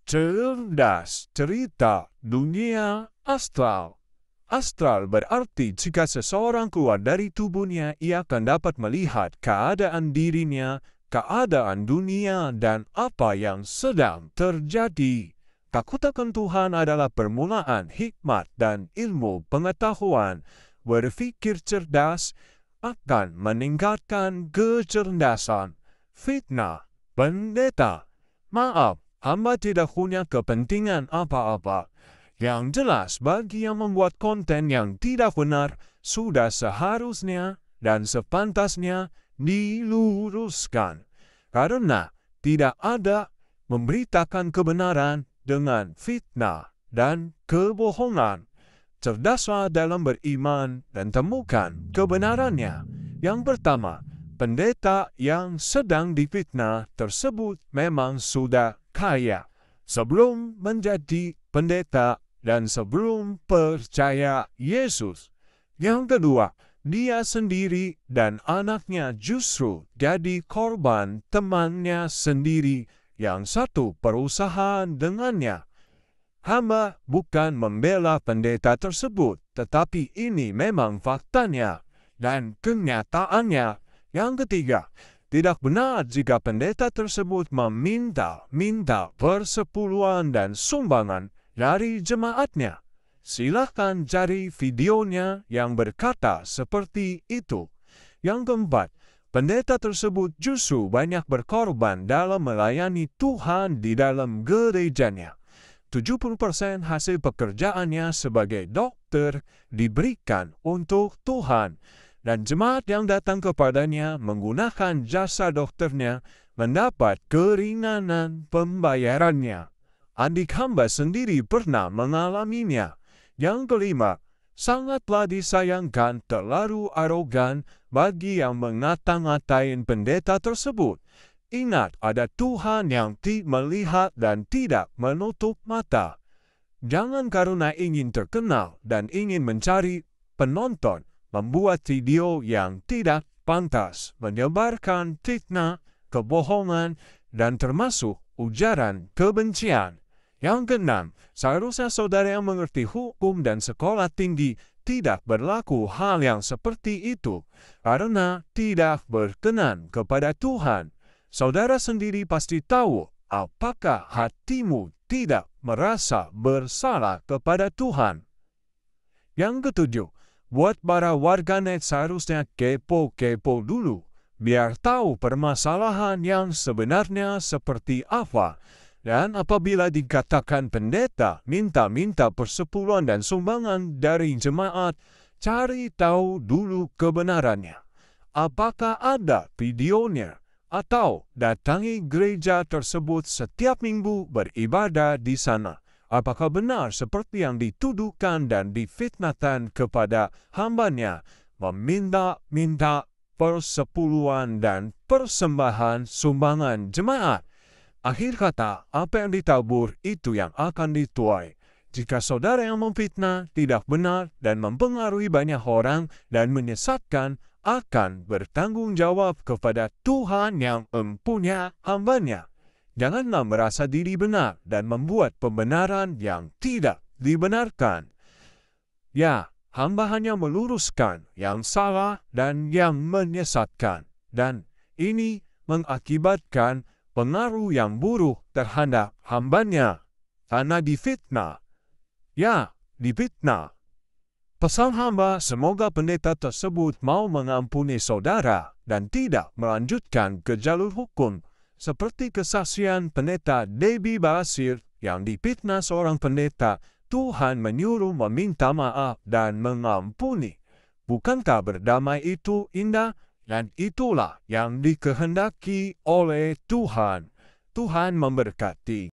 cerdas, cerita dunia astral. Astral berarti jika seseorang keluar dari tubuhnya, ia akan dapat melihat keadaan dirinya, keadaan dunia, dan apa yang sedang terjadi. Takut akan Tuhan adalah permulaan hikmat dan ilmu pengetahuan. Berpikir cerdas akan meningkatkan kecerdasan. Fitnah, pendeta. Maaf, hamba tidak punya kepentingan apa-apa. Yang jelas bagi yang membuat konten yang tidak benar, sudah seharusnya dan sepantasnya diluruskan. Karena tidak ada memberitakan kebenaran dengan fitnah dan kebohongan. Cerdaslah dalam beriman dan temukan kebenarannya. Yang pertama, pendeta yang sedang difitnah tersebut memang sudah kaya sebelum menjadi pendeta dan sebelum percaya Yesus. Yang kedua, dia sendiri dan anaknya justru jadi korban temannya sendiri yang satu perusahaan dengannya. Hamba bukan membela pendeta tersebut, tetapi ini memang faktanya dan kenyataannya. Yang ketiga, tidak benar jika pendeta tersebut meminta persepuluhan dan sumbangan dari jemaatnya. Silahkan cari videonya yang berkata seperti itu. Yang keempat, pendeta tersebut justru banyak berkorban dalam melayani Tuhan di dalam gerejanya. 70% hasil pekerjaannya sebagai dokter diberikan untuk Tuhan, dan jemaat yang datang kepadanya menggunakan jasa dokternya mendapat keringanan pembayarannya. Adik hamba sendiri pernah mengalaminya. Yang kelima, sangatlah disayangkan terlalu arogan bagi yang mengata-ngatain pendeta tersebut. Ingat, ada Tuhan yang melihat dan tidak menutup mata. Jangan karena ingin terkenal dan ingin mencari penonton, membuat video yang tidak pantas, menyebarkan fitnah, kebohongan, dan termasuk ujaran kebencian. Yang keenam, seharusnya saudara yang mengerti hukum dan sekolah tinggi tidak berlaku hal yang seperti itu, karena tidak berkenan kepada Tuhan. Saudara sendiri pasti tahu apakah hatimu tidak merasa bersalah kepada Tuhan. Yang ketujuh, buat para warganet seharusnya kepo-kepo dulu, biar tahu permasalahan yang sebenarnya seperti apa. Dan apabila dikatakan pendeta minta persepuluhan dan sumbangan dari jemaat, cari tahu dulu kebenarannya. Apakah ada videonya? Atau datangi gereja tersebut setiap minggu beribadah di sana. Apakah benar seperti yang dituduhkan dan difitnahkan kepada hambanya, meminta persepuluhan dan persembahan sumbangan jemaat? Akhir kata, apa yang ditabur itu yang akan dituai. Jika saudara yang memfitnah tidak benar dan mempengaruhi banyak orang dan menyesatkan, akan bertanggung jawab kepada Tuhan yang mempunyai hambanya. Janganlah merasa diri benar dan membuat pembenaran yang tidak dibenarkan. Ya, hamba hanya meluruskan yang salah dan yang menyesatkan. Dan ini mengakibatkan pengaruh yang buruk terhadap hambanya karena difitnah. Ya, difitnah. Pesan hamba, semoga pendeta tersebut mau mengampuni saudara dan tidak melanjutkan ke jalur hukum, seperti kesaksian pendeta Debbie Basir yang difitnah seorang pendeta. Tuhan menyuruh meminta maaf dan mengampuni. Bukankah berdamai itu indah? Dan itulah yang dikehendaki oleh Tuhan. Tuhan memberkati.